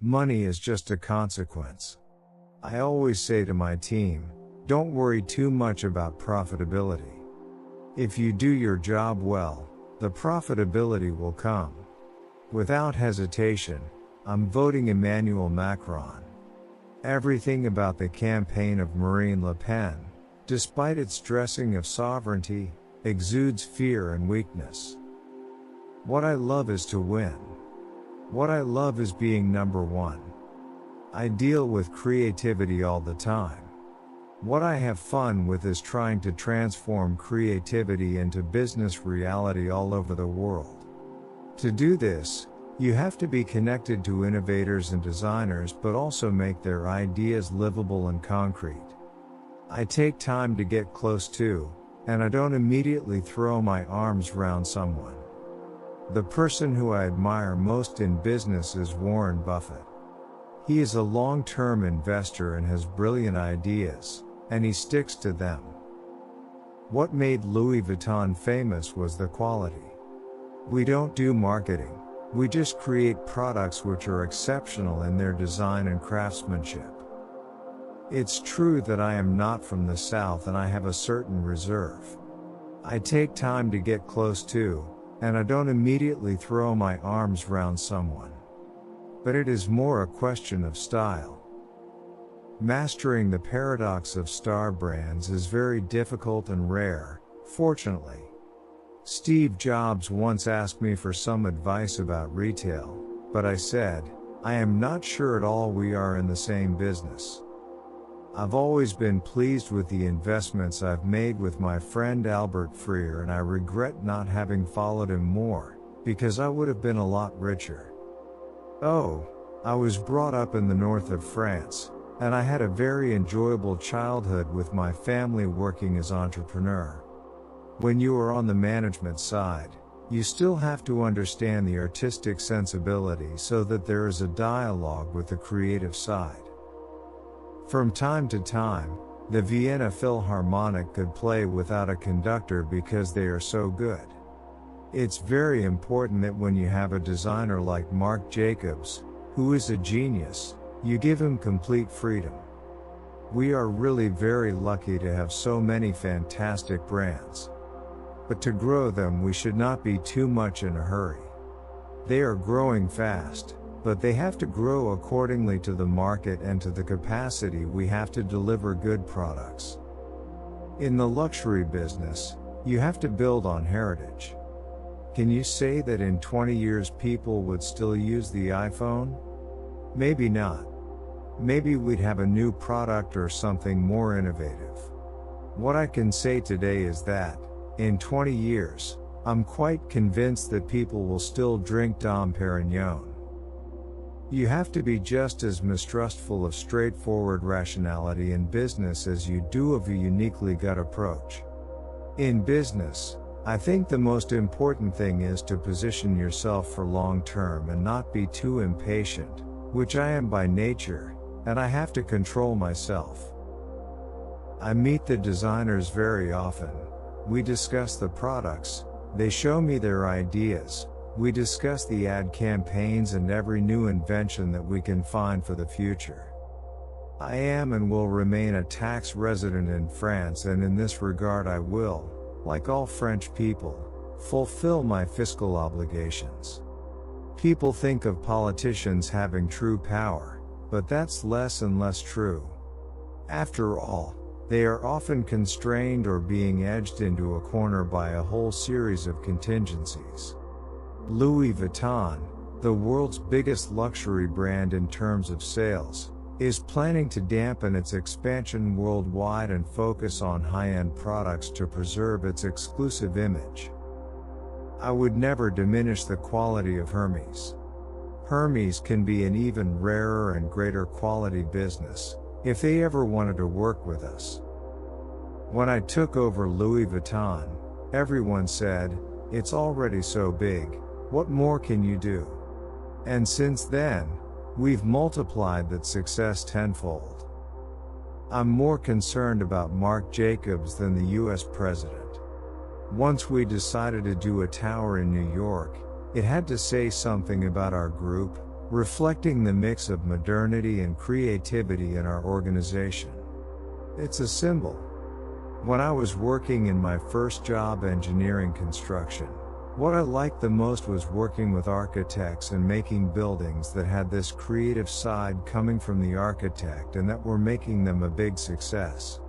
Money is just a consequence. I always say to my team, don't worry too much about profitability. If you do your job well, the profitability will come. Without hesitation, I'm voting Emmanuel Macron. Everything about the campaign of Marine Le Pen, despite its stressing of sovereignty, exudes fear and weakness. What I love is to win. What I love is being number one. I deal with creativity all the time. What I have fun with is trying to transform creativity into business reality all over the world. To do this, you have to be connected to innovators and designers, but also make their ideas livable and concrete. I take time to get close to, and I don't immediately throw my arms around someone. The person who I admire most in business is Warren Buffett. He is a long-term investor and has brilliant ideas, and he sticks to them. What made Louis Vuitton famous was the quality. We don't do marketing. We just create products which are exceptional in their design and craftsmanship. It's true that I am not from the South and I have a certain reserve. I take time to get close to, and I don't immediately throw my arms around someone. But it is more a question of style. Mastering the paradox of star brands is very difficult and rare, fortunately. Steve Jobs once asked me for some advice about retail, but I said, I am not sure at all we are in the same business. I've always been pleased with the investments I've made with my friend Albert Freer, and I regret not having followed him more, because I would have been a lot richer. Oh, I was brought up in the north of France, and I had a very enjoyable childhood with my family working as entrepreneur. When you are on the management side, you still have to understand the artistic sensibility so that there is a dialogue with the creative side. From time to time, the Vienna Philharmonic could play without a conductor because they are so good. It's very important that when you have a designer like Marc Jacobs, who is a genius, you give him complete freedom. We are really very lucky to have so many fantastic brands. But to grow them, we should not be too much in a hurry. They are growing fast, but they have to grow accordingly to the market and to the capacity we have to deliver good products. In the luxury business, you have to build on heritage. Can you say that in 20 years people would still use the iPhone? Maybe not. Maybe we'd have a new product or something more innovative. What I can say today is that, in 20 years, I'm quite convinced that people will still drink Dom Perignon. You have to be just as mistrustful of straightforward rationality in business as you do of a uniquely gut approach. In business, I think the most important thing is to position yourself for long term and not be too impatient, which I am by nature, and I have to control myself. I meet the designers very often. We discuss the products, they show me their ideas, we discuss the ad campaigns and every new invention that we can find for the future. I am and will remain a tax resident in France, and in this regard I will, like all French people, fulfill my fiscal obligations. People think of politicians having true power, but that's less and less true. After all, they are often constrained or being edged into a corner by a whole series of contingencies. Louis Vuitton, the world's biggest luxury brand in terms of sales, is planning to dampen its expansion worldwide and focus on high-end products to preserve its exclusive image. I would never diminish the quality of Hermes. Hermes can be an even rarer and greater quality business, if they ever wanted to work with us. When I took over Louis Vuitton, everyone said, "It's already so big, what more can you do?" And since then, we've multiplied that success tenfold. I'm more concerned about Marc Jacobs than the US president. Once we decided to do a tower in New York, it had to say something about our group, reflecting the mix of modernity and creativity in our organization. It's a symbol. When I was working in my first job engineering construction, what I liked the most was working with architects and making buildings that had this creative side coming from the architect and that were making them a big success.